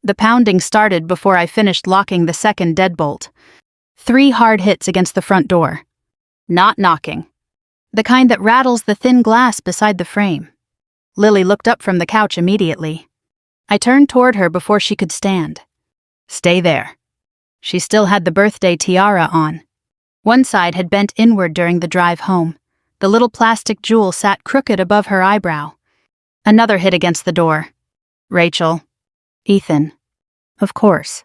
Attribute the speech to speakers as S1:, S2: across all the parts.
S1: The pounding started before I finished locking the second deadbolt. 3 hard hits against the front door. Not knocking. The kind that rattles the thin glass beside the frame. Lily looked up from the couch immediately. I turned toward her before she could stand. Stay there. She still had the birthday tiara on. One side had bent inward during the drive home. The little plastic jewel sat crooked above her eyebrow. Another hit against the door. Rachel. Ethan. Of course.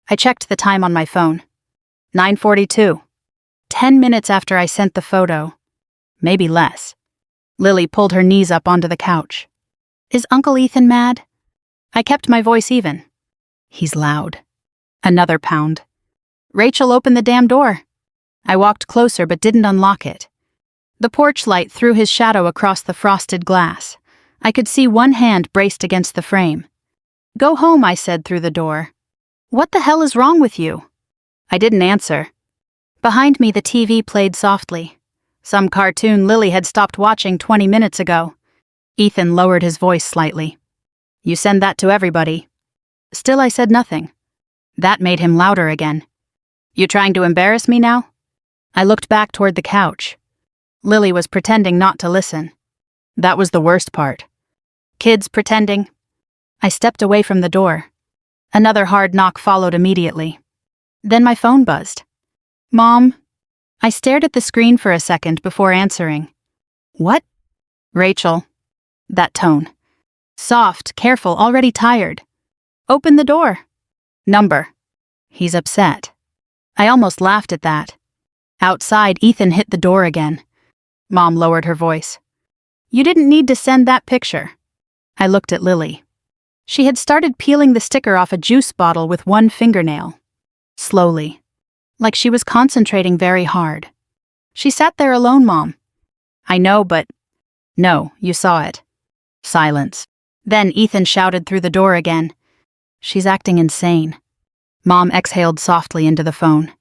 S1: I checked the time on my phone. 9:42. 10 minutes after I sent the photo. Maybe less. Lily pulled her knees up onto the couch. Is Uncle Ethan mad? I kept my voice even. He's loud. Another pound. Rachel, open the damn door. I walked closer but didn't unlock it. The porch light threw his shadow across the frosted glass. I could see one hand braced against the frame. Go home, I said through the door. What the hell is wrong with you? I didn't answer. Behind me the TV played softly. Some cartoon Lily had stopped watching 20 minutes ago. Ethan lowered his voice slightly. You send that to everybody. Still I said nothing. That made him louder again. You trying to embarrass me now? I looked back toward the couch. Lily was pretending not to listen. That was the worst part. Kids pretending. I stepped away from the door. Another hard knock followed immediately. Then my phone buzzed. Mom? I stared at the screen for a second before answering. What? Rachel. That tone. Soft, careful, already tired. Open the door. Number. He's upset. I almost laughed at that. Outside, Ethan hit the door again. Mom lowered her voice. You didn't need to send that picture. I looked at Lily. She had started peeling the sticker off a juice bottle with one fingernail. Slowly. Like she was concentrating very hard. She sat there alone, Mom. I know, but... No, you saw it. Silence. Then Ethan shouted through the door again. She's acting insane. Mom exhaled softly into the phone.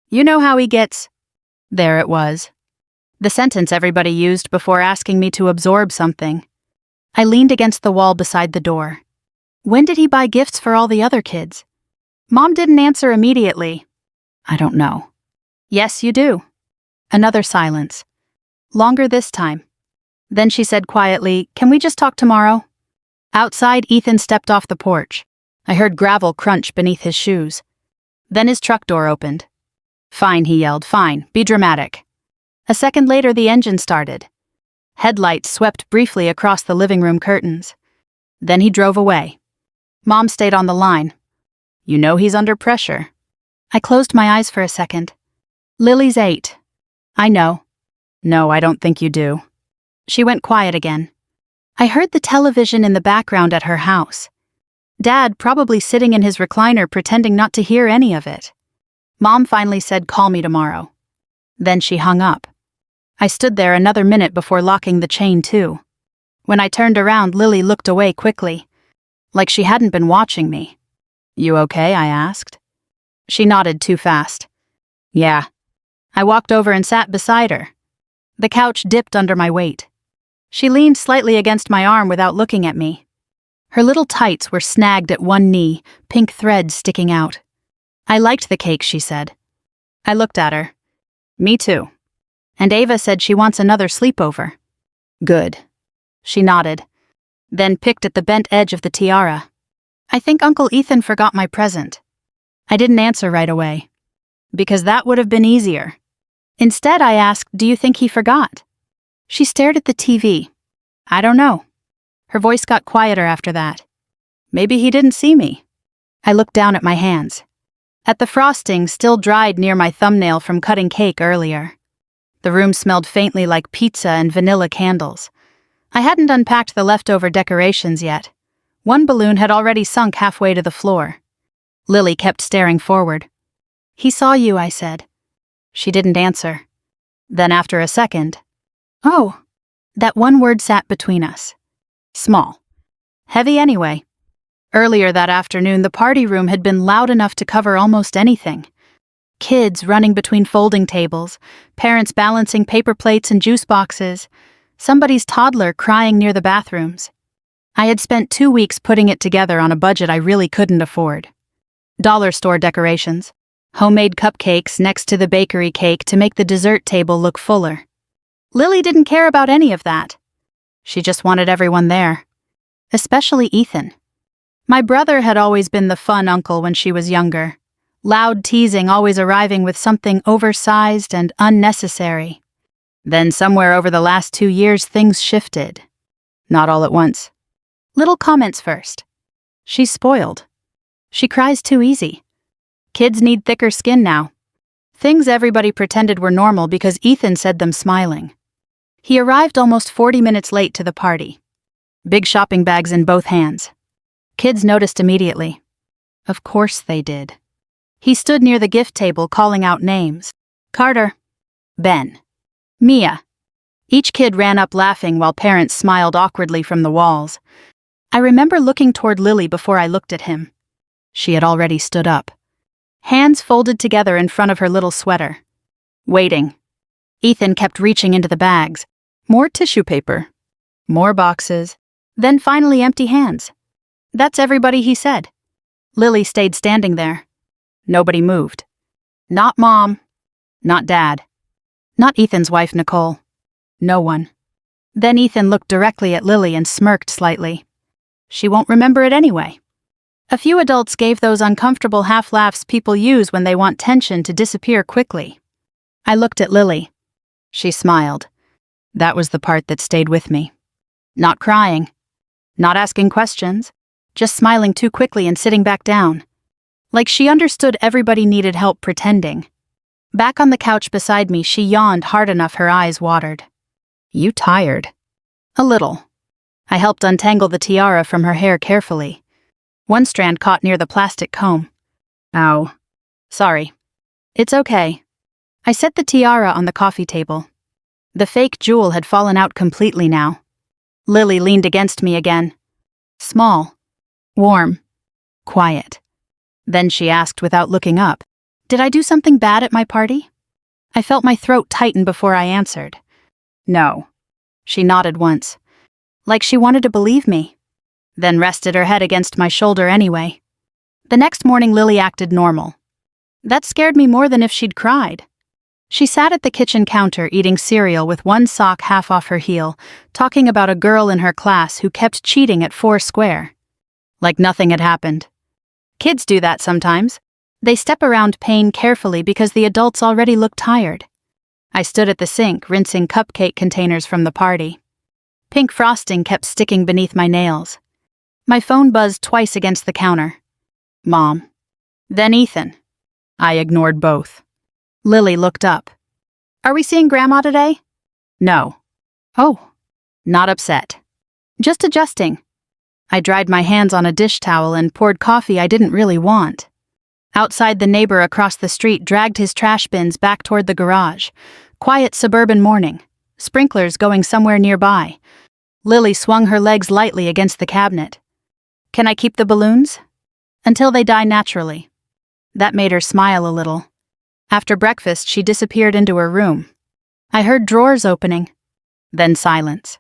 S1: You know how he gets... There it was. The sentence everybody used before asking me to absorb something. I leaned against the wall beside the door. When did he buy gifts for all the other kids? Mom didn't answer immediately. I don't know. Yes, you do. Another silence. Longer this time. Then she said quietly, Can we just talk tomorrow? Outside, Ethan stepped off the porch. I heard gravel crunch beneath his shoes. Then his truck door opened. Fine, he yelled, fine, be dramatic. A second later, the engine started. Headlights swept briefly across the living room curtains. Then he drove away. Mom stayed on the line. You know he's under pressure. I closed my eyes for a second. Lily's 8. I know. No, I don't think you do. She went quiet again. I heard the television in the background at her house. Dad probably sitting in his recliner pretending not to hear any of it. Mom finally said, Call me tomorrow. Then she hung up. I stood there another minute before locking the chain too. When I turned around, Lily looked away quickly. Like she hadn't been watching me. You okay? I asked. She nodded too fast. Yeah. I walked over and sat beside her. The couch dipped under my weight. She leaned slightly against my arm without looking at me. Her little tights were snagged at one knee, pink threads sticking out. I liked the cake, she said. I looked at her. Me too. And Ava said she wants another sleepover. Good. She nodded, then picked at the bent edge of the tiara. I think Uncle Ethan forgot my present. I didn't answer right away, because that would have been easier. Instead, I asked, Do you think he forgot? She stared at the TV. I don't know. Her voice got quieter after that. Maybe he didn't see me. I looked down at my hands. At the frosting still dried near my thumbnail from cutting cake earlier. The room smelled faintly like pizza and vanilla candles. I hadn't unpacked the leftover decorations yet. One balloon had already sunk halfway to the floor. Lily kept staring forward. He saw you, I said. She didn't answer. Then after a second, Oh, that one word sat between us. Small. Heavy anyway. Earlier that afternoon, the party room had been loud enough to cover almost anything. Kids running between folding tables, parents balancing paper plates and juice boxes, somebody's toddler crying near the bathrooms. I had spent 2 weeks putting it together on a budget I really couldn't afford. Dollar store decorations, homemade cupcakes next to the bakery cake to make the dessert table look fuller. Lily didn't care about any of that. She just wanted everyone there. Especially Ethan. My brother had always been the fun uncle when she was younger. Loud teasing always arriving with something oversized and unnecessary. Then somewhere over the last 2 years things shifted. Not all at once. Little comments first. She's spoiled. She cries too easy. Kids need thicker skin now. Things everybody pretended were normal because Ethan said them smiling. He arrived almost 40 minutes late to the party. Big shopping bags in both hands. Kids noticed immediately. Of course they did. He stood near the gift table calling out names. Carter. Ben. Mia. Each kid ran up laughing while parents smiled awkwardly from the walls. I remember looking toward Lily before I looked at him. She had already stood up. Hands folded together in front of her little sweater. Waiting. Ethan kept reaching into the bags. More tissue paper. More boxes. Then finally empty hands. That's everybody, he said. Lily stayed standing there. Nobody moved. Not Mom. Not Dad. Not Ethan's wife, Nicole. No one. Then Ethan looked directly at Lily and smirked slightly. She won't remember it anyway. A few adults gave those uncomfortable half-laughs people use when they want tension to disappear quickly. I looked at Lily. She smiled. That was the part that stayed with me. Not crying. Not asking questions. Just smiling too quickly and sitting back down. Like she understood everybody needed help pretending. Back on the couch beside me, she yawned hard enough her eyes watered. You tired? A little. I helped untangle the tiara from her hair carefully. One strand caught near the plastic comb. Ow. Sorry. It's okay. I set the tiara on the coffee table. The fake jewel had fallen out completely now. Lily leaned against me again. Small. Warm. Quiet. Then she asked without looking up, Did I do something bad at my party? I felt my throat tighten before I answered. No. She nodded once. Like she wanted to believe me. Then rested her head against my shoulder anyway. The next morning Lily acted normal. That scared me more than if she'd cried. She sat at the kitchen counter eating cereal with one sock half off her heel, talking about a girl in her class who kept cheating at 4 square. Like nothing had happened. Kids do that sometimes. They step around pain carefully because the adults already look tired. I stood at the sink, rinsing cupcake containers from the party. Pink frosting kept sticking beneath my nails. My phone buzzed twice against the counter. Mom. Then Ethan. I ignored both. Lily looked up. Are we seeing Grandma today? No. Oh. Not upset. Just adjusting. I dried my hands on a dish towel and poured coffee I didn't really want. Outside, the neighbor across the street dragged his trash bins back toward the garage. Quiet suburban morning. Sprinklers going somewhere nearby. Lily swung her legs lightly against the cabinet. Can I keep the balloons? Until they die naturally. That made her smile a little. After breakfast, she disappeared into her room. I heard drawers opening. Then silence.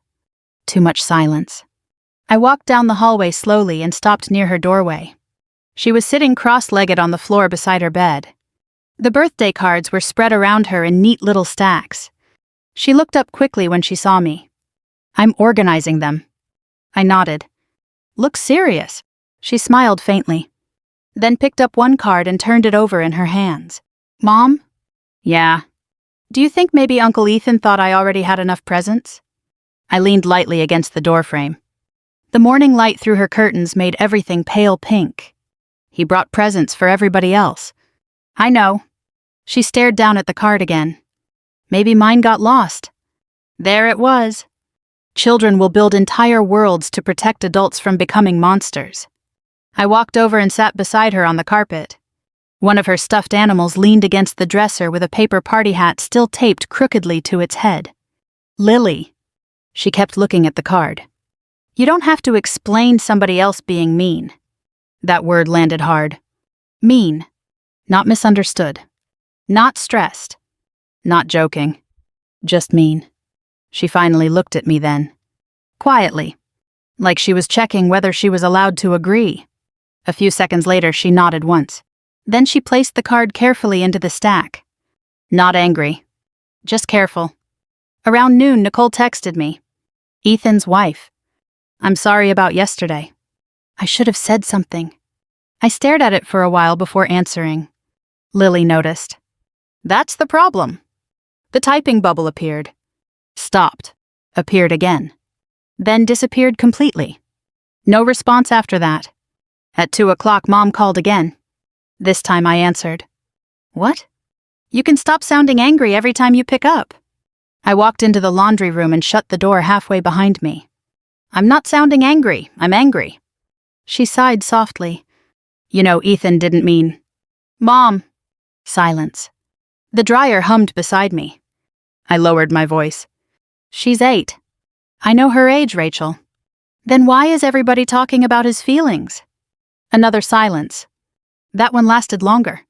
S1: Too much silence. I walked down the hallway slowly and stopped near her doorway. She was sitting cross-legged on the floor beside her bed. The birthday cards were spread around her in neat little stacks. She looked up quickly when she saw me. I'm organizing them. I nodded. Look serious. She smiled faintly. Then picked up one card and turned it over in her hands. Mom? Yeah. Do you think maybe Uncle Ethan thought I already had enough presents? I leaned lightly against the doorframe. The morning light through her curtains made everything pale pink. He brought presents for everybody else. I know. She stared down at the card again. Maybe mine got lost. There it was. Children will build entire worlds to protect adults from becoming monsters. I walked over and sat beside her on the carpet. One of her stuffed animals leaned against the dresser with a paper party hat still taped crookedly to its head. Lily. She kept looking at the card. You don't have to explain somebody else being mean. That word landed hard. Mean. Not misunderstood. Not stressed. Not joking. Just mean. She finally looked at me then. Quietly. like she was checking whether she was allowed to agree. A few seconds later, she nodded once. Then she placed the card carefully into the stack. Not angry. Just careful. Around noon, Nicole texted me. Ethan's wife. I'm sorry about yesterday. I should have said something. I stared at it for a while before answering. Lily noticed. That's the problem. The typing bubble appeared. Stopped. Appeared again. Then disappeared completely. No response after that. At 2 o'clock, Mom called again. This time I answered. What? You can stop sounding angry every time you pick up. I walked into the laundry room and shut the door halfway behind me. I'm not sounding angry, I'm angry. She sighed softly. You know, Ethan didn't mean. Mom. Silence. The dryer hummed beside me. I lowered my voice. She's 8. I know her age, Rachel. Then why is everybody talking about his feelings? Another silence. That one lasted longer.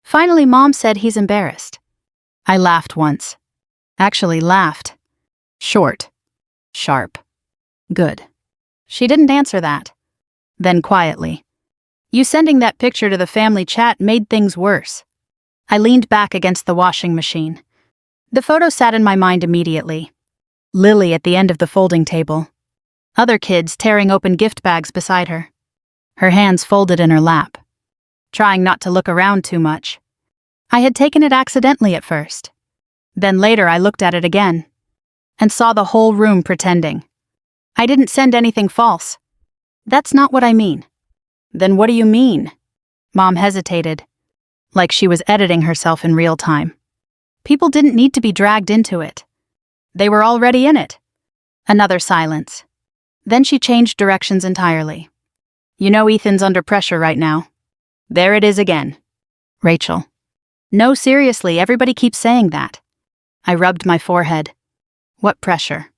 S1: Finally, Mom said he's embarrassed. I laughed once. Actually laughed. Short. Sharp. Good. She didn't answer that. Then quietly. You sending that picture to the family chat made things worse. I leaned back against the washing machine. The photo sat in my mind immediately. Lily at the end of the folding table. Other kids tearing open gift bags beside her. Her hands folded in her lap. Trying not to look around too much. I had taken it accidentally at first. Then later I looked at it again. And saw the whole room pretending. I didn't send anything false. That's not what I mean. Then what do you mean? Mom hesitated. Like she was editing herself in real time. People didn't need to be dragged into it. They were already in it. Another silence. Then she changed directions entirely. You know Ethan's under pressure right now. There it is again. Rachel. No, seriously, everybody keeps saying that. I rubbed my forehead. What pressure?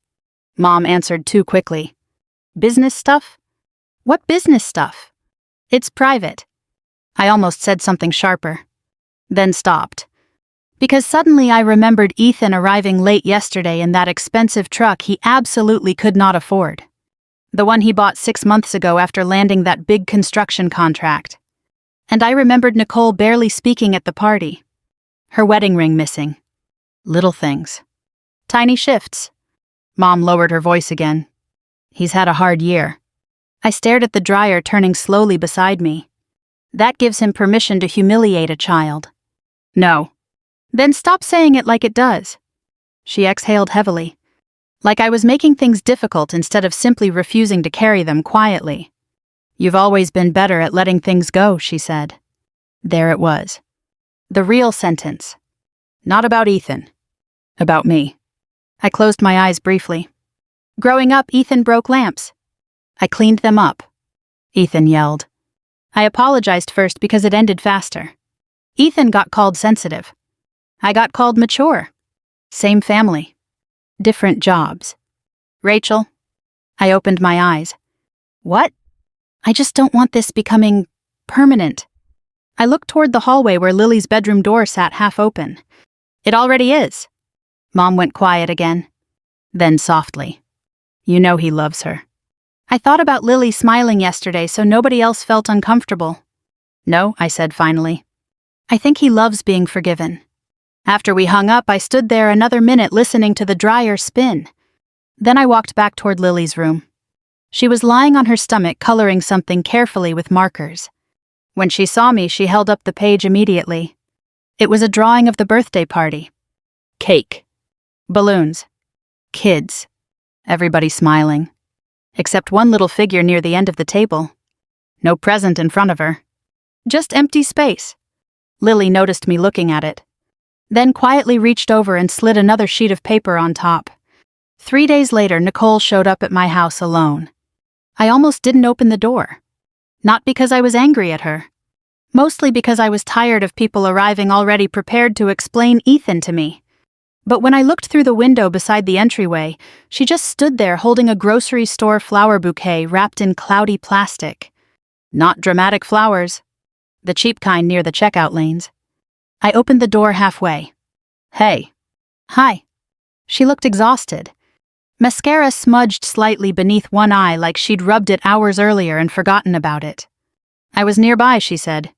S1: Mom answered too quickly. Business stuff? What business stuff? It's private. I almost said something sharper. Then stopped. Because suddenly I remembered Ethan arriving late yesterday in that expensive truck he absolutely could not afford. The one he bought 6 months ago after landing that big construction contract. And I remembered Nicole barely speaking at the party. Her wedding ring missing. Little things. Tiny shifts. Mom lowered her voice again. He's had a hard year. I stared at the dryer turning slowly beside me. That gives him permission to humiliate a child. No. Then stop saying it like it does. She exhaled heavily. Like I was making things difficult instead of simply refusing to carry them quietly. You've always been better at letting things go, she said. There it was. The real sentence. Not about Ethan. About me. I closed my eyes briefly. Growing up, Ethan broke lamps. I cleaned them up. Ethan yelled. I apologized first because it ended faster. Ethan got called sensitive. I got called mature. Same family. Different jobs. Rachel. I opened my eyes. What? I just don't want this becoming permanent. I looked toward the hallway where Lily's bedroom door sat half open. It already is. Mom went quiet again. Then softly. You know he loves her. I thought about Lily smiling yesterday so nobody else felt uncomfortable. No, I said finally. I think he loves being forgiven. After we hung up, I stood there another minute listening to the dryer spin. Then I walked back toward Lily's room. She was lying on her stomach coloring something carefully with markers. When she saw me, she held up the page immediately. It was a drawing of the birthday party. Cake. Balloons. Kids. Everybody smiling. Except one little figure near the end of the table. No present in front of her. Just empty space. Lily noticed me looking at it. Then quietly reached over and slid another sheet of paper on top. 3 days later, Nicole showed up at my house alone. I almost didn't open the door. Not because I was angry at her. Mostly because I was tired of people arriving already prepared to explain Ethan to me. But when I looked through the window beside the entryway, she just stood there holding a grocery store flower bouquet wrapped in cloudy plastic. Not dramatic flowers. The cheap kind near the checkout lanes. I opened the door halfway. Hey. Hi. She looked exhausted. Mascara smudged slightly beneath one eye like she'd rubbed it hours earlier and forgotten about it. I was nearby, she said.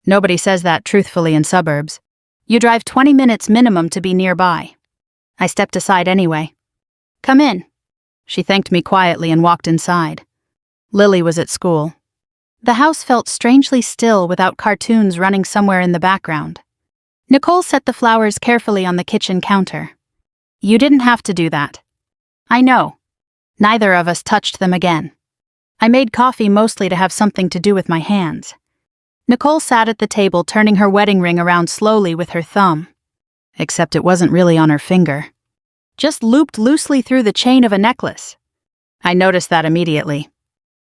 S1: Nobody says that truthfully in suburbs. You drive 20 minutes minimum to be nearby. I stepped aside anyway. Come in. She thanked me quietly and walked inside. Lily was at school. The house felt strangely still without cartoons running somewhere in the background. Nicole set the flowers carefully on the kitchen counter. You didn't have to do that. I know. Neither of us touched them again. I made coffee mostly to have something to do with my hands. Nicole sat at the table turning her wedding ring around slowly with her thumb. Except it wasn't really on her finger. Just looped loosely through the chain of a necklace. I noticed that immediately.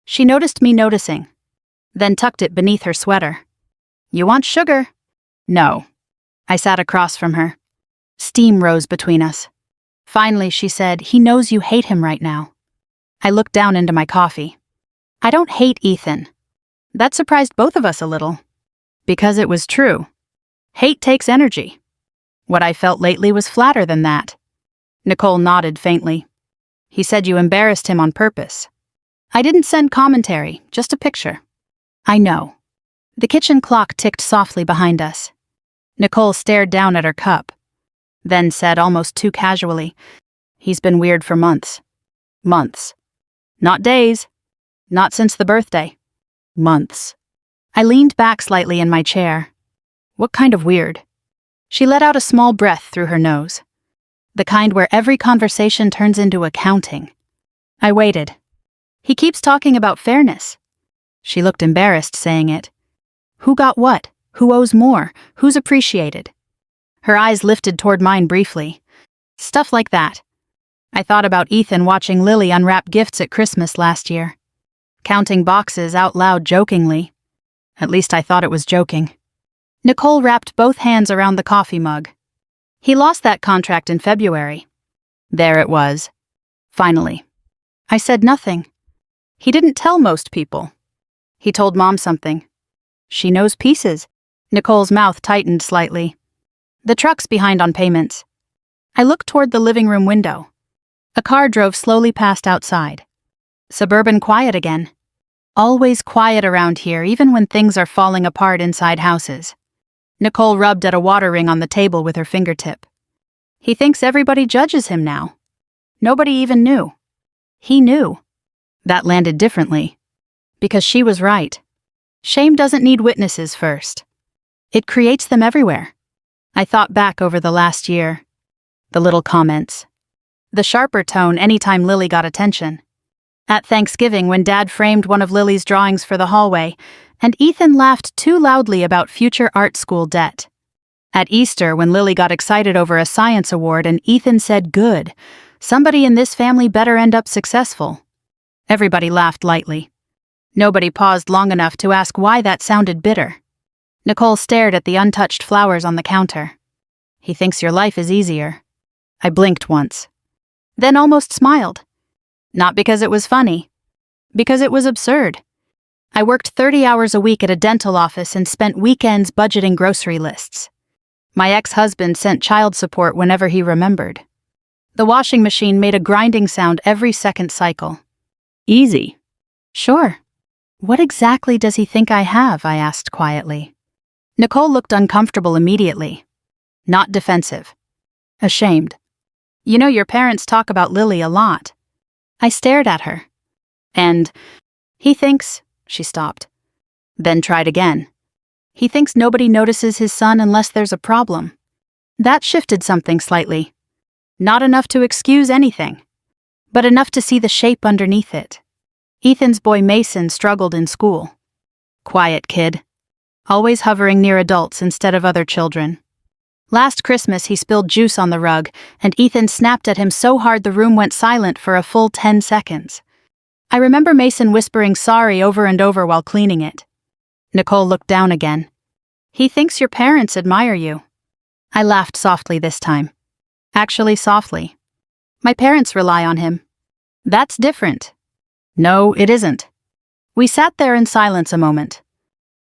S1: She noticed me noticing, then tucked it beneath her sweater. You want sugar? No. I sat across from her. Steam rose between us. Finally, she said, he knows you hate him right now. I looked down into my coffee. I don't hate Ethan. That surprised both of us a little. Because it was true. Hate takes energy. What I felt lately was flatter than that. Nicole nodded faintly. He said you embarrassed him on purpose. I didn't send commentary, just a picture. I know. The kitchen clock ticked softly behind us. Nicole stared down at her cup, then said almost too casually, he's been weird for months. Months. Not days. Not since the birthday. Months. I leaned back slightly in my chair. What kind of weird? She let out a small breath through her nose. The kind where every conversation turns into accounting. I waited. He keeps talking about fairness. She looked embarrassed saying it. Who got what? Who owes more? Who's appreciated? Her eyes lifted toward mine briefly. Stuff like that. I thought about Ethan watching Lily unwrap gifts at Christmas last year. Counting boxes out loud jokingly. At least I thought it was joking. Nicole wrapped both hands around the coffee mug. He lost that contract in February. There it was. Finally. I said nothing. He didn't tell most people. He told Mom something. She knows pieces. Nicole's mouth tightened slightly. The truck's behind on payments. I looked toward the living room window. A car drove slowly past outside. Suburban quiet again. Always quiet around here, even when things are falling apart inside houses. Nicole rubbed at a water ring on the table with her fingertip. He thinks everybody judges him now. Nobody even knew. He knew. That landed differently. Because she was right. Shame doesn't need witnesses first. It creates them everywhere. I thought back over the last year. The little comments. The sharper tone anytime Lily got attention. At Thanksgiving when Dad framed one of Lily's drawings for the hallway, and Ethan laughed too loudly about future art school debt. At Easter when Lily got excited over a science award and Ethan said, good, somebody in this family better end up successful. Everybody laughed lightly. Nobody paused long enough to ask why that sounded bitter. Nicole stared at the untouched flowers on the counter. He thinks your life is easier. I blinked once. Then almost smiled. Not because it was funny. Because it was absurd. I worked 30 hours a week at a dental office and spent weekends budgeting grocery lists. My ex-husband sent child support whenever he remembered. The washing machine made a grinding sound every second cycle. Easy. Sure. What exactly does he think I have? I asked quietly. Nicole looked uncomfortable immediately. Not defensive. Ashamed. You know, your parents talk about Lily a lot. I stared at her. And he thinks, she stopped. Then tried again. He thinks nobody notices his son unless there's a problem. That shifted something slightly. Not enough to excuse anything, but enough to see the shape underneath it. Ethan's boy Mason struggled in school. Quiet kid. Always hovering near adults instead of other children. Last Christmas he spilled juice on the rug, and Ethan snapped at him so hard the room went silent for a full 10 seconds. I remember Mason whispering sorry over and over while cleaning it. Nicole looked down again. He thinks your parents admire you. I laughed softly this time. Actually softly. My parents rely on him. That's different. No, it isn't. We sat there in silence a moment.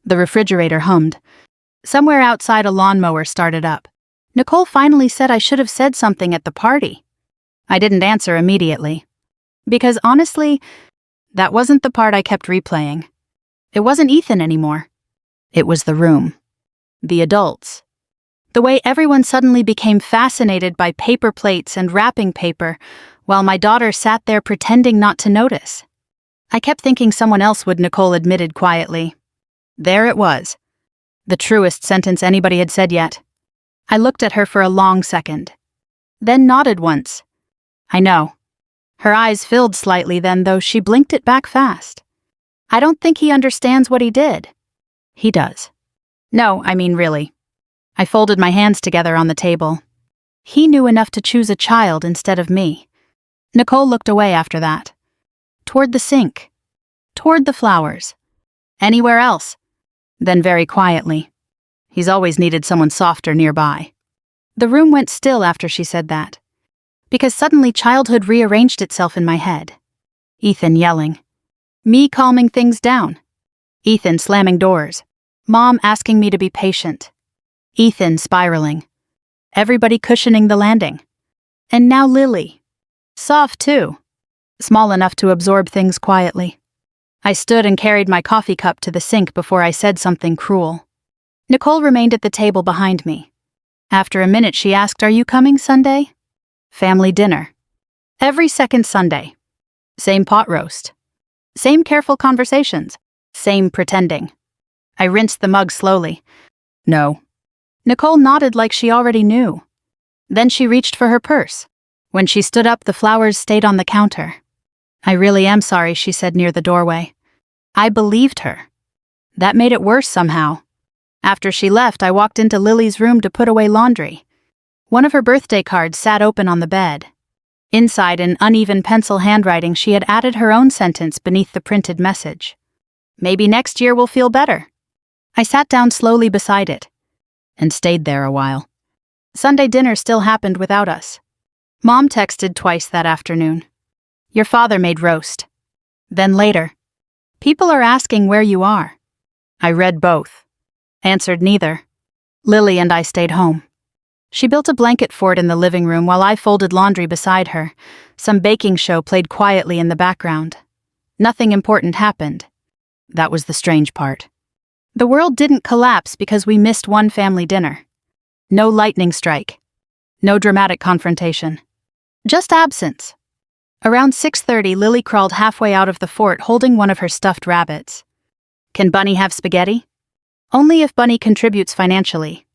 S1: The refrigerator hummed. Somewhere outside a lawnmower started up. Nicole finally said I should have said something at the party. I didn't answer immediately. Because honestly, that wasn't the part I kept replaying. It wasn't Ethan anymore. It was the room. The adults. The way everyone suddenly became fascinated by paper plates and wrapping paper, while my daughter sat there pretending not to notice. I kept thinking someone else would, Nicole admitted quietly. There it was. The truest sentence anybody had said yet. I looked at her for a long second. Then nodded once. I know. Her eyes filled slightly then, though she blinked it back fast. I don't think he understands what he did. He does. No, I mean really. I folded my hands together on the table. He knew enough to choose a child instead of me. Nicole looked away after that. Toward the sink. Toward the flowers. Anywhere else. Then very quietly. He's always needed someone softer nearby. The room went still after she said that. Because suddenly childhood rearranged itself in my head. Ethan yelling. Me calming things down. Ethan slamming doors. Mom asking me to be patient. Ethan spiraling. Everybody cushioning the landing. And now Lily. Soft too. Small enough to absorb things quietly. I stood and carried my coffee cup to the sink before I said something cruel. Nicole remained at the table behind me. After a minute she asked, "Are you coming Sunday?" Family dinner. Every second Sunday. Same pot roast. Same careful conversations. Same pretending. I rinsed the mug slowly. No. Nicole nodded like she already knew. Then she reached for her purse. When she stood up, the flowers stayed on the counter. I really am sorry, she said near the doorway. I believed her. That made it worse somehow. After she left, I walked into Lily's room to put away laundry. One of her birthday cards sat open on the bed. Inside, in uneven pencil handwriting, she had added her own sentence beneath the printed message. Maybe next year will feel better. I sat down slowly beside it and stayed there a while. Sunday dinner still happened without us. Mom texted twice that afternoon. Your father made roast. Then later. People are asking where you are. I read both. Answered neither. Lily and I stayed home. She built a blanket fort in the living room while I folded laundry beside her. Some baking show played quietly in the background. Nothing important happened. That was the strange part. The world didn't collapse because we missed one family dinner. No lightning strike. No dramatic confrontation. Just absence. Around 6:30, Lily crawled halfway out of the fort holding one of her stuffed rabbits. Can Bunny have spaghetti? Only if Bunny contributes financially.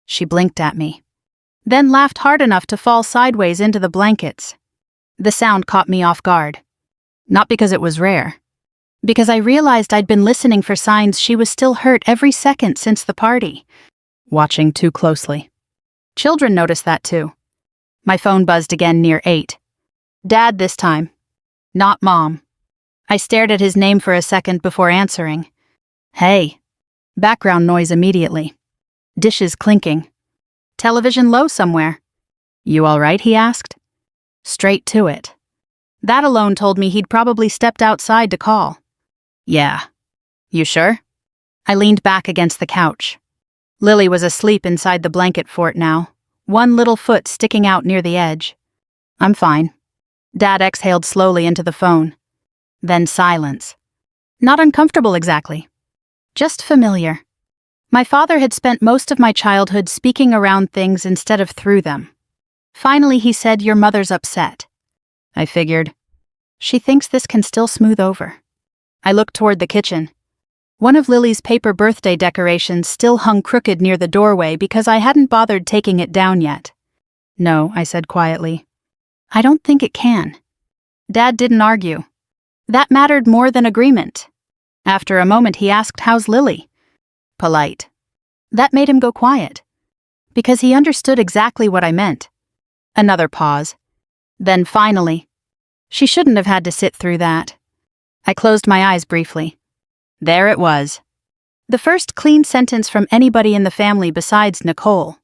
S1: She blinked at me. Then laughed hard enough to fall sideways into the blankets. The sound caught me off guard. Not because it was rare. Because I realized I'd been listening for signs she was still hurt every second since the party. Watching too closely. Children noticed that too. My phone buzzed again near 8. Dad this time. Not Mom. I stared at his name for a second before answering. Hey. Background noise immediately. Dishes clinking. Television low somewhere. You all right, he asked. Straight to it. That alone told me he'd probably stepped outside to call. Yeah. You sure? I leaned back against the couch. Lily was asleep inside the blanket fort now, one little foot sticking out near the edge. I'm fine. Dad exhaled slowly into the phone. Then silence. Not uncomfortable exactly. Just familiar. My father had spent most of my childhood speaking around things instead of through them. Finally he said, "Your mother's upset." I figured. She thinks this can still smooth over. I looked toward the kitchen. One of Lily's paper birthday decorations still hung crooked near the doorway because I hadn't bothered taking it down yet. No, I said quietly. I don't think it can. Dad didn't argue. That mattered more than agreement. After a moment he asked, "How's Lily?" Polite. That made him go quiet. Because he understood exactly what I meant. Another pause. Then finally. She shouldn't have had to sit through that. I closed my eyes briefly. There it was. The first clean sentence from anybody in the family besides Nicole.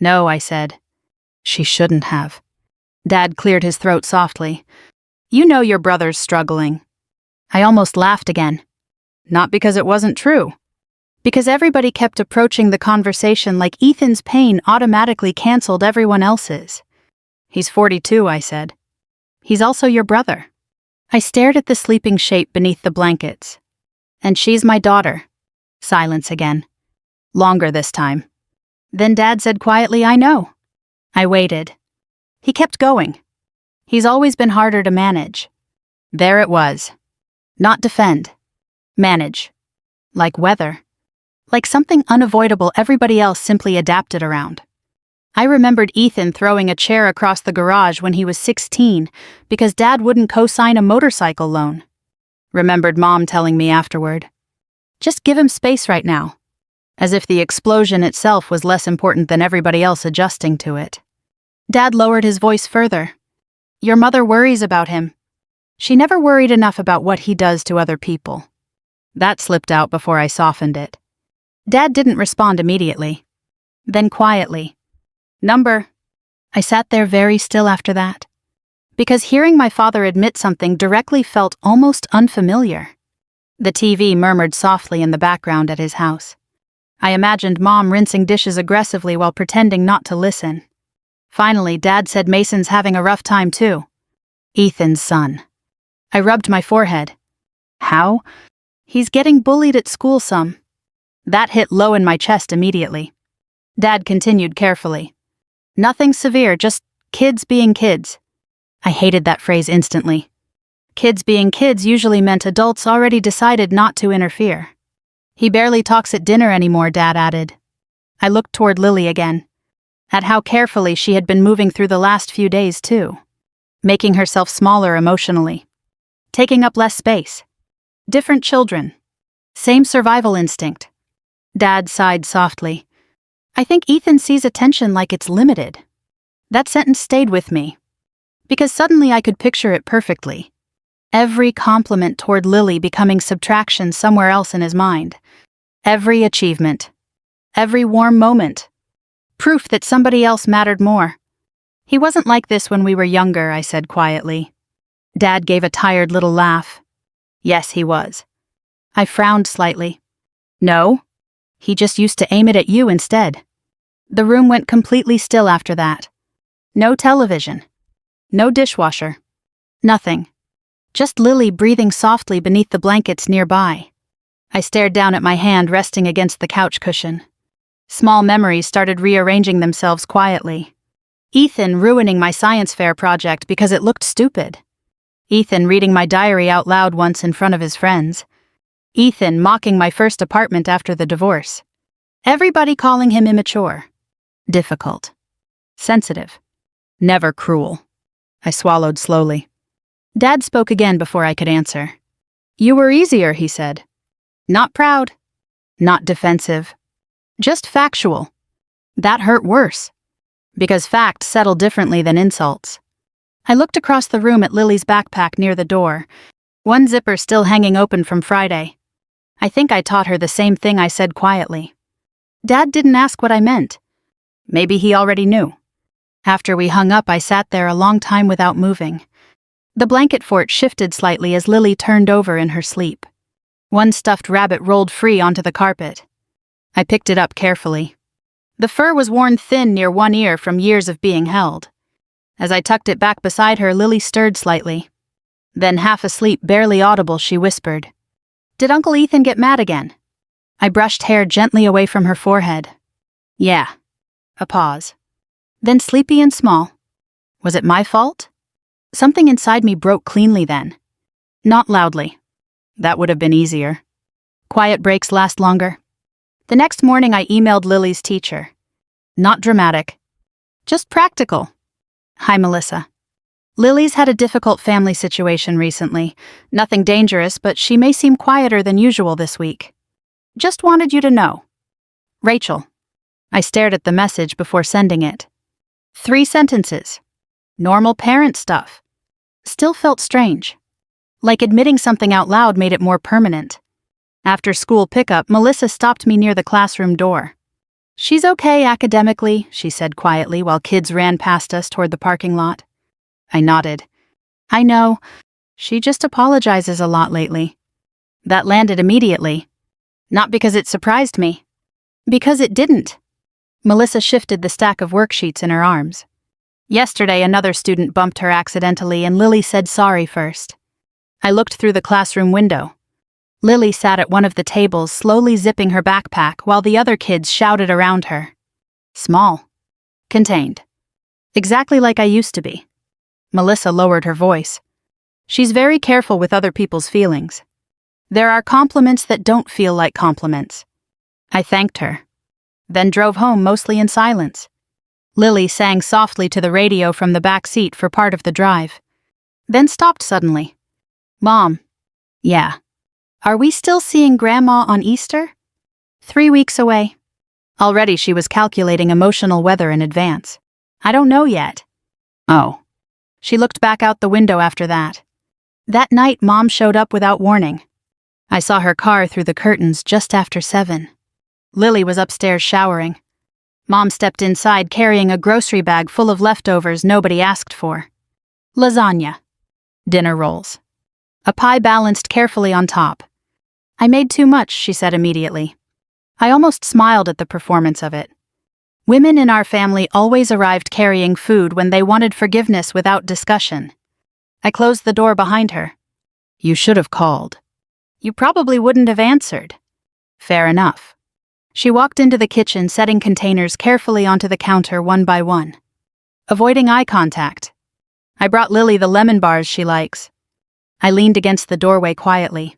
S1: No, I said. She shouldn't have. Dad cleared his throat softly. You know your brother's struggling. I almost laughed again. Not because it wasn't true. Because everybody kept approaching the conversation like Ethan's pain automatically canceled everyone else's. He's 42, I said. He's also your brother. I stared at the sleeping shape beneath the blankets. And she's my daughter. Silence again. Longer this time. Then Dad said quietly, I know. I waited. He kept going. He's always been harder to manage. There it was. Not defend. Manage. Like weather. Like something unavoidable everybody else simply adapted around. I remembered Ethan throwing a chair across the garage when he was 16 because Dad wouldn't co-sign a motorcycle loan. Remembered Mom telling me afterward, just give him space right now. As if the explosion itself was less important than everybody else adjusting to it. Dad lowered his voice further. Your mother worries about him. She never worried enough about what he does to other people. That slipped out before I softened it. Dad didn't respond immediately. Then quietly. Number. I sat there very still after that. Because hearing my father admit something directly felt almost unfamiliar. The TV murmured softly in the background at his house. I imagined Mom rinsing dishes aggressively while pretending not to listen. Finally, Dad said Mason's having a rough time too. Ethan's son. I rubbed my forehead. How? He's getting bullied at school some. That hit low in my chest immediately. Dad continued carefully. Nothing severe, just kids being kids. I hated that phrase instantly. Kids being kids usually meant adults already decided not to interfere. He barely talks at dinner anymore, Dad added. I looked toward Lily again. At how carefully she had been moving through the last few days, too. Making herself smaller emotionally. Taking up less space. Different children. Same survival instinct. Dad sighed softly. I think Ethan sees attention like it's limited. That sentence stayed with me. Because suddenly I could picture it perfectly. Every compliment toward Lily becoming subtraction somewhere else in his mind. Every achievement. Every warm moment. Proof that somebody else mattered more. He wasn't like this when we were younger, I said quietly. Dad gave a tired little laugh. Yes, he was. I frowned slightly. No. He just used to aim it at you instead. The room went completely still after that. No television. No dishwasher. Nothing. Just Lily breathing softly beneath the blankets nearby. I stared down at my hand resting against the couch cushion. Small memories started rearranging themselves quietly. Ethan ruining my science fair project because it looked stupid. Ethan reading my diary out loud once in front of his friends. Ethan mocking my first apartment after the divorce. Everybody calling him immature. Difficult. Sensitive. Never cruel. I swallowed slowly. Dad spoke again before I could answer. You were easier, he said. Not proud. Not defensive. Just factual. That hurt worse. Because facts settle differently than insults. I looked across the room at Lily's backpack near the door, one zipper still hanging open from Friday. I think I taught her the same thing I said quietly. Dad didn't ask what I meant. Maybe he already knew. After we hung up, I sat there a long time without moving. The blanket fort shifted slightly as Lily turned over in her sleep. One stuffed rabbit rolled free onto the carpet. I picked it up carefully. The fur was worn thin near one ear from years of being held. As I tucked it back beside her, Lily stirred slightly. Then, half asleep, barely audible, she whispered, Did Uncle Ethan get mad again? I brushed hair gently away from her forehead. Yeah. A pause. Then sleepy and small. Was it my fault? Something inside me broke cleanly then. Not loudly. That would have been easier. Quiet breaks last longer. The next morning I emailed Lily's teacher. Not dramatic. Just practical. Hi, Melissa. Lily's had a difficult family situation recently. Nothing dangerous, but she may seem quieter than usual this week. Just wanted you to know. Rachel. I stared at the message before sending it. 3 sentences. Normal parent stuff. Still felt strange. Like admitting something out loud made it more permanent. After school pickup, Melissa stopped me near the classroom door. She's okay academically, she said quietly while kids ran past us toward the parking lot. I nodded. I know. She just apologizes a lot lately. That landed immediately. Not because it surprised me. Because it didn't. Melissa shifted the stack of worksheets in her arms. Yesterday, another student bumped her accidentally and Lily said sorry first. I looked through the classroom window. Lily sat at one of the tables, slowly zipping her backpack while the other kids shouted around her. Small. Contained. Exactly like I used to be. Melissa lowered her voice. She's very careful with other people's feelings. There are compliments that don't feel like compliments. I thanked her. Then drove home mostly in silence. Lily sang softly to the radio from the back seat for part of the drive. Then stopped suddenly. Mom. Yeah. Are we still seeing Grandma on Easter? 3 weeks away. Already she was calculating emotional weather in advance. I don't know yet. Oh. She looked back out the window after that. That night, Mom showed up without warning. I saw her car through the curtains just after 7. Lily was upstairs showering. Mom stepped inside carrying a grocery bag full of leftovers nobody asked for. Lasagna. Dinner rolls. A pie balanced carefully on top. I made too much, she said immediately. I almost smiled at the performance of it. Women in our family always arrived carrying food when they wanted forgiveness without discussion. I closed the door behind her. You should have called. You probably wouldn't have answered. Fair enough. She walked into the kitchen, setting containers carefully onto the counter one by one. Avoiding eye contact. I brought Lily the lemon bars she likes. I leaned against the doorway quietly.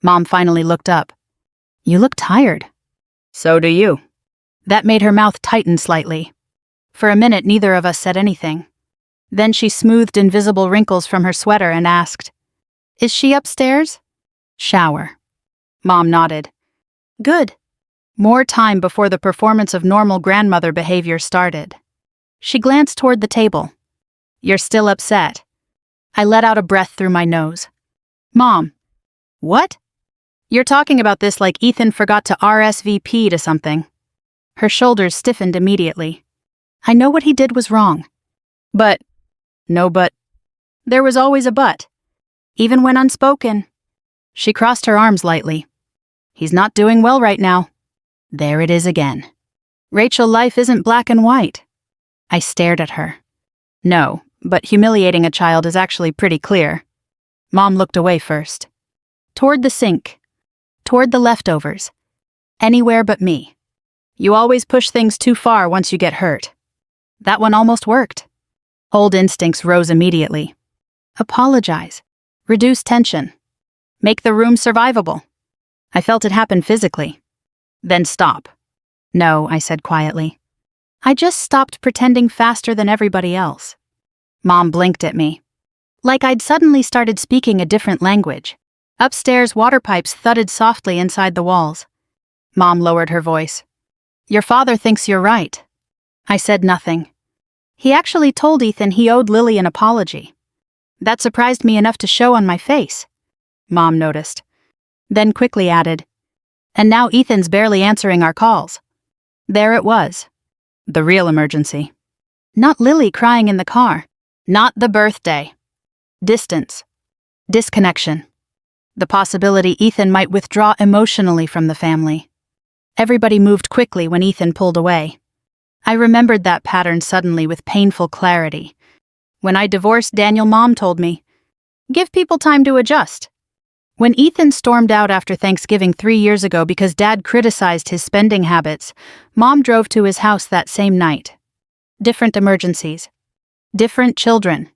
S1: Mom finally looked up. You look tired. So do you. That made her mouth tighten slightly. For a minute, neither of us said anything. Then she smoothed invisible wrinkles from her sweater and asked, Is she upstairs? Shower. Mom nodded. Good. More time before the performance of normal grandmother behavior started. She glanced toward the table. You're still upset. I let out a breath through my nose. Mom. What? You're talking about this like Ethan forgot to RSVP to something. Her shoulders stiffened immediately. I know what he did was wrong. But. No but. There was always a but. Even when unspoken. She crossed her arms lightly. He's not doing well right now. There it is again. Rachel, life isn't black and white. I stared at her. No, but humiliating a child is actually pretty clear. Mom looked away first. Toward the sink. Toward the leftovers. Anywhere but me. You always push things too far once you get hurt. That one almost worked. Old instincts rose immediately. Apologize. Reduce tension. Make the room survivable. I felt it happen physically. Then stop. No, I said quietly. I just stopped pretending faster than everybody else. Mom blinked at me. Like I'd suddenly started speaking a different language. Upstairs, water pipes thudded softly inside the walls. Mom lowered her voice. Your father thinks you're right. I said nothing. He actually told Ethan he owed Lily an apology. That surprised me enough to show on my face. Mom noticed. Then quickly added, and now Ethan's barely answering our calls. There it was. The real emergency. Not Lily crying in the car. Not the birthday. Distance. Disconnection. The possibility Ethan might withdraw emotionally from the family. Everybody moved quickly when Ethan pulled away. I remembered that pattern suddenly with painful clarity. When I divorced Daniel, Mom told me, give people time to adjust. When Ethan stormed out after Thanksgiving 3 years ago because Dad criticized his spending habits, Mom drove to his house that same night. Different emergencies. Different children.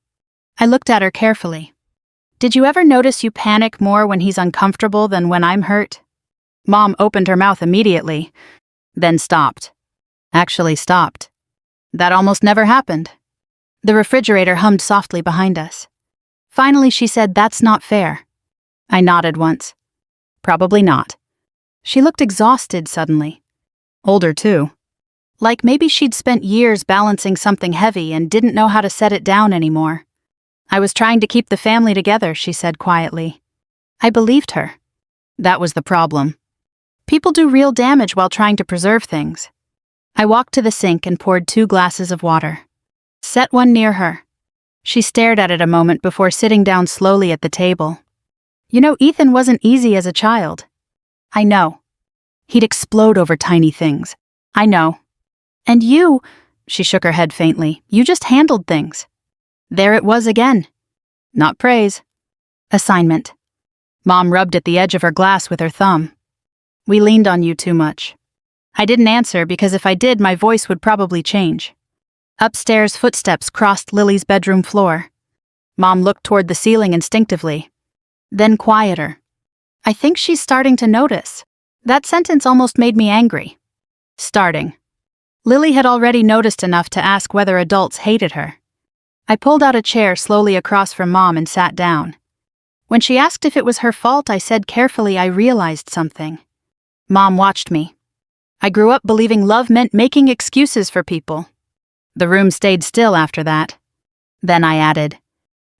S1: I looked at her carefully. Did you ever notice you panic more when he's uncomfortable than when I'm hurt? Mom opened her mouth immediately, then stopped. Actually stopped. That almost never happened. The refrigerator hummed softly behind us. Finally, she said, that's not fair. I nodded once. Probably not. She looked exhausted suddenly. Older, too. Like maybe she'd spent years balancing something heavy and didn't know how to set it down anymore. I was trying to keep the family together, she said quietly. I believed her. That was the problem. People do real damage while trying to preserve things. I walked to the sink and poured 2 glasses of water. Set one near her. She stared at it a moment before sitting down slowly at the table. You know, Ethan wasn't easy as a child. I know. He'd explode over tiny things. I know. And you She shook her head faintly. You just handled things. There it was again. Not praise. Assignment. Mom rubbed at the edge of her glass with her thumb. We leaned on you too much. I didn't answer because if I did, my voice would probably change. Upstairs, footsteps crossed Lily's bedroom floor. Mom looked toward the ceiling instinctively. Then quieter. I think she's starting to notice. That sentence almost made me angry. Starting. Lily had already noticed enough to ask whether adults hated her. I pulled out a chair slowly across from Mom and sat down. When she asked if it was her fault, I said carefully I realized something. Mom watched me. I grew up believing love meant making excuses for people. The room stayed still after that. Then I added,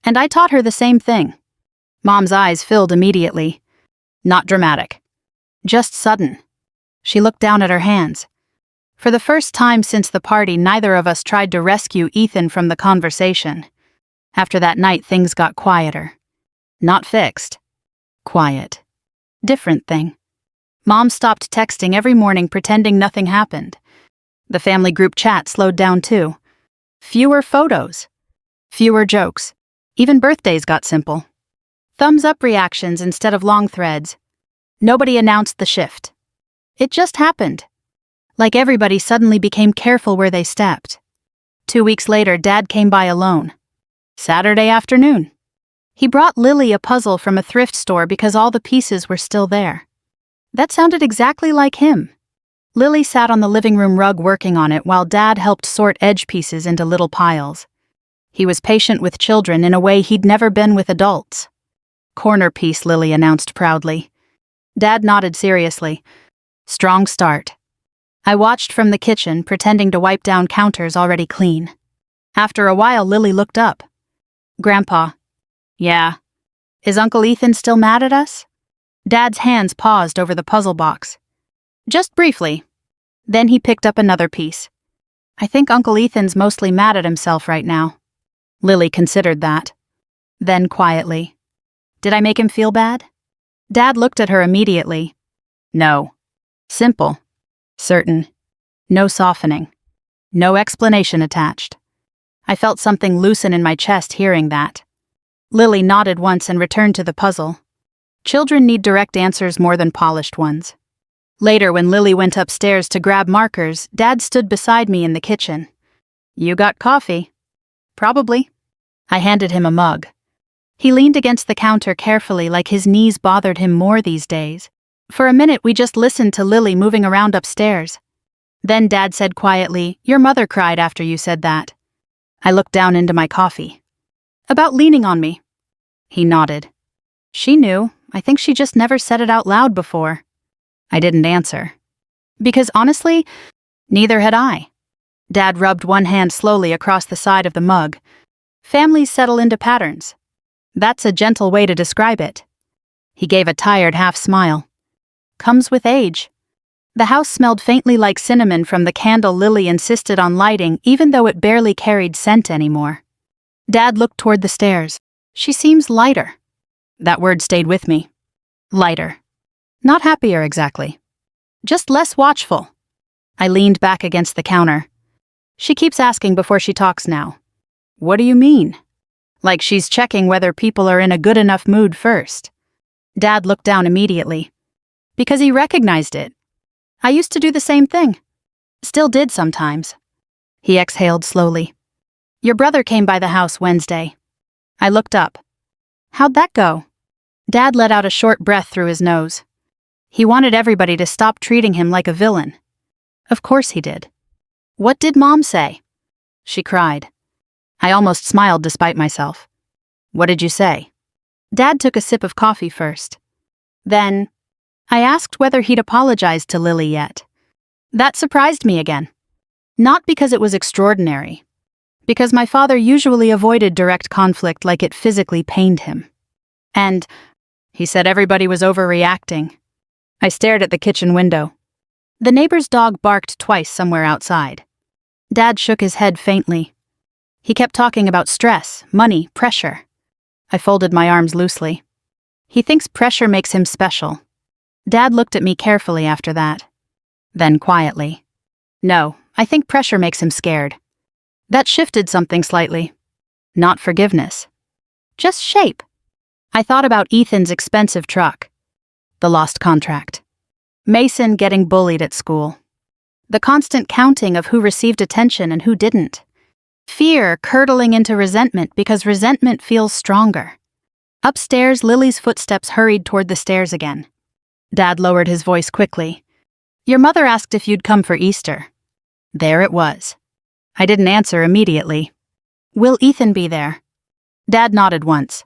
S1: and I taught her the same thing. Mom's eyes filled immediately. Not dramatic. Just sudden. She looked down at her hands. For the first time since the party, neither of us tried to rescue Ethan from the conversation. After that night, things got quieter. Not fixed. Quiet. Different thing. Mom stopped texting every morning pretending nothing happened. The family group chat slowed down too. Fewer photos. Fewer jokes. Even birthdays got simple. Thumbs up reactions instead of long threads. Nobody announced the shift. It just happened. Like everybody suddenly became careful where they stepped. 2 weeks later, Dad came by alone. Saturday afternoon. He brought Lily a puzzle from a thrift store because all the pieces were still there. That sounded exactly like him. Lily sat on the living room rug working on it while Dad helped sort edge pieces into little piles. He was patient with children in a way he'd never been with adults. Corner piece, Lily announced proudly. Dad nodded seriously. Strong start. I watched from the kitchen, pretending to wipe down counters already clean. After a while, Lily looked up. Grandpa. Yeah. Is Uncle Ethan still mad at us? Dad's hands paused over the puzzle box. Just briefly. Then he picked up another piece. I think Uncle Ethan's mostly mad at himself right now. Lily considered that. Then quietly. Did I make him feel bad? Dad looked at her immediately. No. Simple. Certain. No softening. No explanation attached. I felt something loosen in my chest hearing that. Lily nodded once and returned to the puzzle. Children need direct answers more than polished ones. Later, when Lily went upstairs to grab markers, Dad stood beside me in the kitchen. You got coffee? Probably. I handed him a mug. He leaned against the counter carefully like his knees bothered him more these days. For a minute, we just listened to Lily moving around upstairs. Then Dad said quietly, Your mother cried after you said that. I looked down into my coffee. About leaning on me. He nodded. She knew. I think she just never said it out loud before. I didn't answer. Because honestly, neither had I. Dad rubbed one hand slowly across the side of the mug. Families settle into patterns. That's a gentle way to describe it. He gave a tired half smile. Comes with age. The house smelled faintly like cinnamon from the candle Lily insisted on lighting, even though it barely carried scent anymore. Dad looked toward the stairs. She seems lighter. That word stayed with me. Lighter. Not happier exactly. Just less watchful. I leaned back against the counter. She keeps asking before she talks now. What do you mean? Like she's checking whether people are in a good enough mood first. Dad looked down immediately. Because he recognized it. I used to do the same thing. Still did sometimes. He exhaled slowly. Your brother came by the house Wednesday. I looked up. How'd that go? Dad let out a short breath through his nose. He wanted everybody to stop treating him like a villain. Of course he did. What did Mom say? She cried. I almost smiled despite myself. What did you say? Dad took a sip of coffee first. Then, I asked whether he'd apologized to Lily yet. That surprised me again. Not because it was extraordinary. Because my father usually avoided direct conflict like it physically pained him. And he said everybody was overreacting. I stared at the kitchen window. The neighbor's dog barked twice somewhere outside. Dad shook his head faintly. He kept talking about stress, money, pressure. I folded my arms loosely. He thinks pressure makes him special. Dad looked at me carefully after that. Then quietly. No, I think pressure makes him scared. That shifted something slightly. Not forgiveness. Just shape. I thought about Ethan's expensive truck. The lost contract. Mason getting bullied at school. The constant counting of who received attention and who didn't. Fear curdling into resentment because resentment feels stronger. Upstairs, Lily's footsteps hurried toward the stairs again. Dad lowered his voice quickly. Your mother asked if you'd come for Easter. There it was. I didn't answer immediately. Will Ethan be there? Dad nodded once.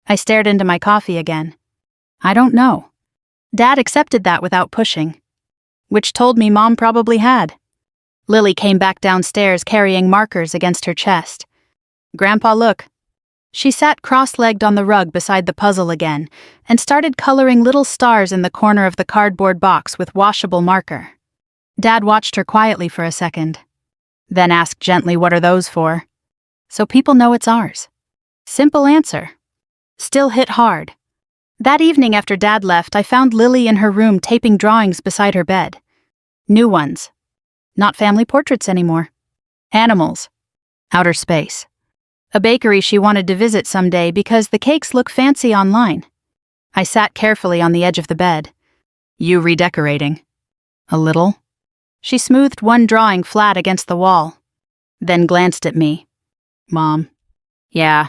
S1: I stared into my coffee again. I don't know. Dad accepted that without pushing. Which told me Mom probably had. Lily came back downstairs carrying markers against her chest. Grandpa, look. She sat cross-legged on the rug beside the puzzle again and started coloring little stars in the corner of the cardboard box with washable marker. Dad watched her quietly for a second, then asked gently, what are those for? So people know it's ours. Simple answer. Still hit hard. That evening after Dad left, I found Lily in her room taping drawings beside her bed. New ones. Not family portraits anymore. Animals. Outer space. A bakery she wanted to visit someday because the cakes look fancy online. I sat carefully on the edge of the bed. You redecorating? A little. She smoothed one drawing flat against the wall, then glanced at me. Mom. Yeah.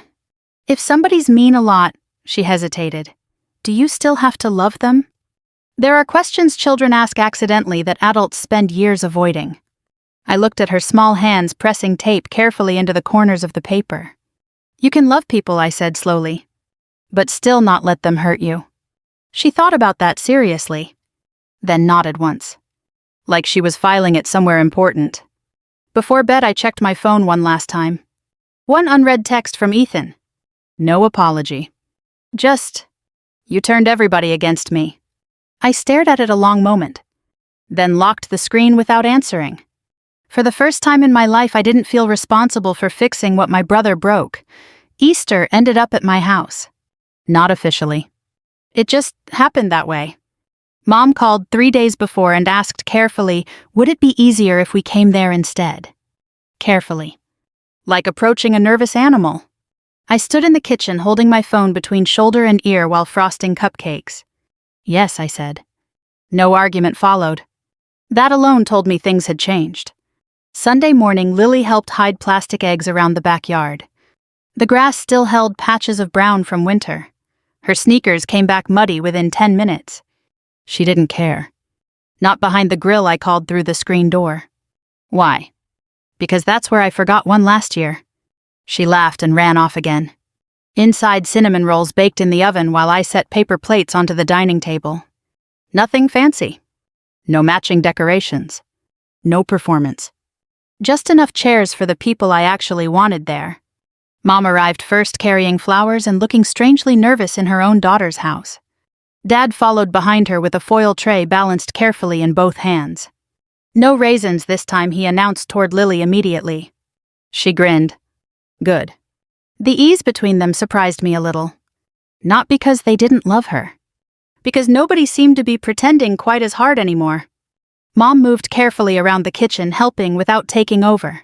S1: If somebody's mean a lot, she hesitated, do you still have to love them? There are questions children ask accidentally that adults spend years avoiding. I looked at her small hands pressing tape carefully into the corners of the paper. You can love people, I said slowly, but still not let them hurt you. She thought about that seriously, then nodded once, like she was filing it somewhere important. Before bed, I checked my phone one last time. One unread text from Ethan. No apology. Just, you turned everybody against me. I stared at it a long moment, then locked the screen without answering. For the first time in my life, I didn't feel responsible for fixing what my brother broke. Easter ended up at my house. Not officially. It just happened that way. Mom called 3 days before and asked carefully, would it be easier if we came there instead? Carefully. Like approaching a nervous animal. I stood in the kitchen holding my phone between shoulder and ear while frosting cupcakes. Yes, I said. No argument followed. That alone told me things had changed. Sunday morning, Lily helped hide plastic eggs around the backyard. The grass still held patches of brown from winter. Her sneakers came back muddy within 10 minutes. She didn't care. Not behind the grill, I called through the screen door. Why? Because that's where I forgot one last year. She laughed and ran off again. Inside, cinnamon rolls baked in the oven while I set paper plates onto the dining table. Nothing fancy. No matching decorations. No performance. Just enough chairs for the people I actually wanted there. Mom arrived first carrying flowers and looking strangely nervous in her own daughter's house. Dad followed behind her with a foil tray balanced carefully in both hands. No raisins this time, he announced toward Lily immediately. She grinned. Good. The ease between them surprised me a little. Not because they didn't love her. Because nobody seemed to be pretending quite as hard anymore. Mom moved carefully around the kitchen, helping without taking over.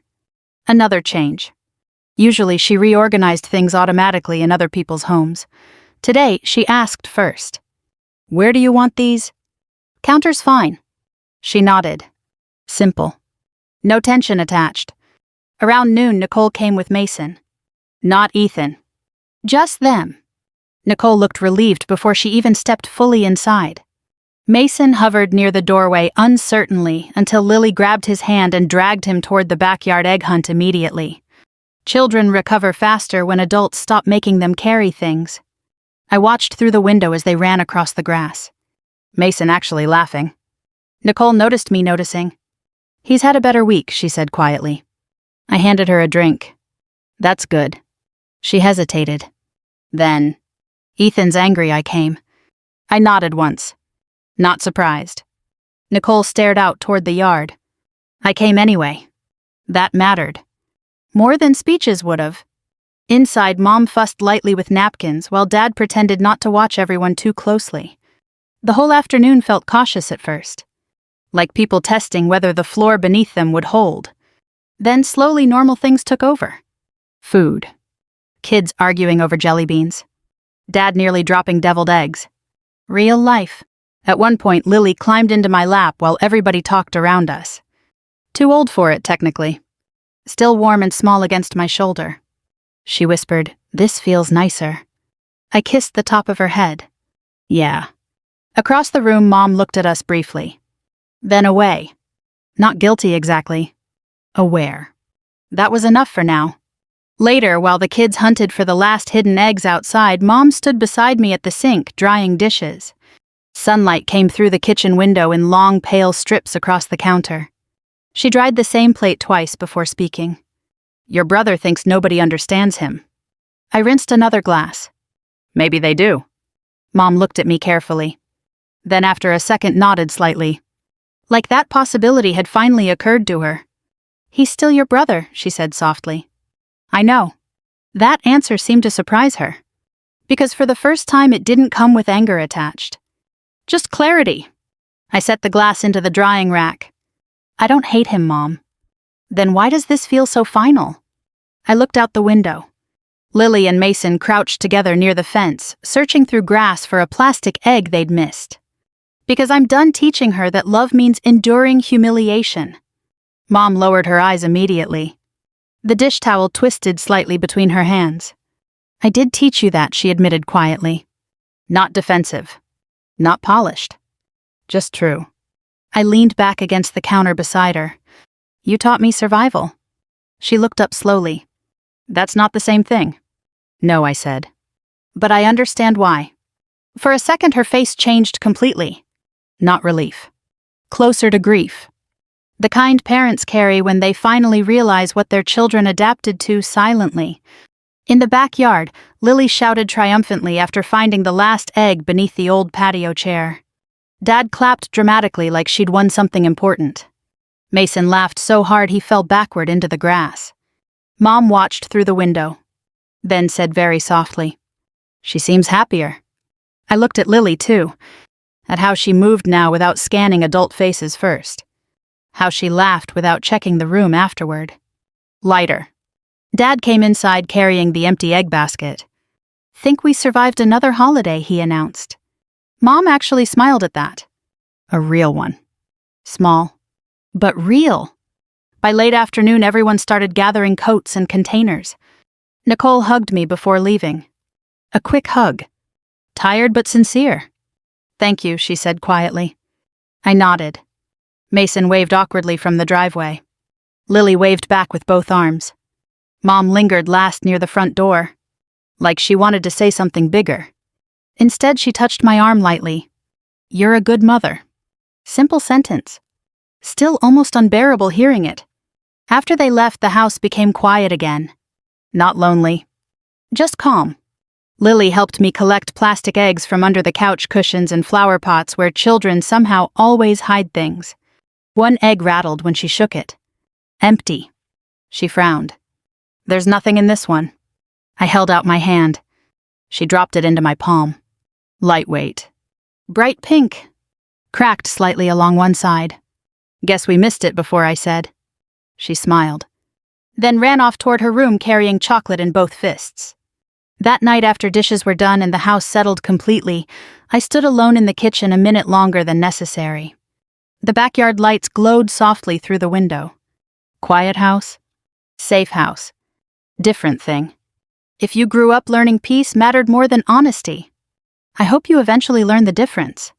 S1: Another change. Usually she reorganized things automatically in other people's homes. Today, she asked first. Where do you want these? Counter's fine. She nodded. Simple. No tension attached. Around noon, Nicole came with Mason. Not Ethan. Just them. Nicole looked relieved before she even stepped fully inside. Mason hovered near the doorway uncertainly until Lily grabbed his hand and dragged him toward the backyard egg hunt immediately. Children recover faster when adults stop making them carry things. I watched through the window as they ran across the grass. Mason actually laughing. Nicole noticed me noticing. He's had a better week, she said quietly. I handed her a drink. That's good. She hesitated. Then, Ethan's angry I came. I nodded once. Not surprised. Nicole stared out toward the yard. I came anyway. That mattered. More than speeches would have. Inside, Mom fussed lightly with napkins while Dad pretended not to watch everyone too closely. The whole afternoon felt cautious at first. like people testing whether the floor beneath them would hold. Then slowly normal things took over. Food. Kids arguing over jelly beans. Dad nearly dropping deviled eggs. Real life. At one point, Lily climbed into my lap while everybody talked around us. Too old for it, technically. Still warm and small against my shoulder. She whispered, "This feels nicer." I kissed the top of her head. Yeah. Across the room, Mom looked at us briefly. Then away. Not guilty exactly. Aware. That was enough for now. Later, while the kids hunted for the last hidden eggs outside, Mom stood beside me at the sink, drying dishes. Sunlight came through the kitchen window in long, pale strips across the counter. She dried the same plate twice before speaking. "Your brother thinks nobody understands him." I rinsed another glass. "Maybe they do." Mom looked at me carefully. Then after a second nodded slightly. Like that possibility had finally occurred to her. "He's still your brother," she said softly. I know. That answer seemed to surprise her. Because for the first time it didn't come with anger attached. Just clarity. I set the glass into the drying rack. "I don't hate him, Mom." "Then why does this feel so final?" I looked out the window. Lily and Mason crouched together near the fence, searching through grass for a plastic egg they'd missed. Because I'm done teaching her that love means enduring humiliation. Mom lowered her eyes immediately. The dish towel twisted slightly between her hands. "I did teach you that," she admitted quietly. Not defensive. Not polished. Just true. I leaned back against the counter beside her. "You taught me survival." She looked up slowly. "That's not the same thing." "No," I said. "But I understand why." For a second her face changed completely. Not relief. Closer to grief. The kind parents carry when they finally realize what their children adapted to silently. In the backyard, Lily shouted triumphantly after finding the last egg beneath the old patio chair. Dad clapped dramatically like she'd won something important. Mason laughed so hard he fell backward into the grass. Mom watched through the window. Then said very softly, "She seems happier." I looked at Lily too, at how she moved now without scanning adult faces first. How she laughed without checking the room afterward. Lighter. Dad came inside carrying the empty egg basket. "Think we survived another holiday," he announced. Mom actually smiled at that. A real one. Small. But real. By late afternoon, everyone started gathering coats and containers. Nicole hugged me before leaving. A quick hug. Tired but sincere. "Thank you," she said quietly. I nodded. Mason waved awkwardly from the driveway. Lily waved back with both arms. Mom lingered last near the front door, like she wanted to say something bigger. Instead, she touched my arm lightly. "You're a good mother." Simple sentence. Still almost unbearable hearing it. After they left, the house became quiet again. Not lonely. Just calm. Lily helped me collect plastic eggs from under the couch cushions and flower pots where children somehow always hide things. One egg rattled when she shook it. Empty. She frowned. "There's nothing in this one." I held out my hand. She dropped it into my palm. Lightweight. Bright pink. Cracked slightly along one side. "Guess we missed it before," I said. She smiled. Then ran off toward her room carrying chocolate in both fists. That night after dishes were done and the house settled completely, I stood alone in the kitchen a minute longer than necessary. The backyard lights glowed softly through the window. Quiet house. Safe house. Different thing. If you grew up learning peace mattered more than honesty. I hope you eventually learn the difference.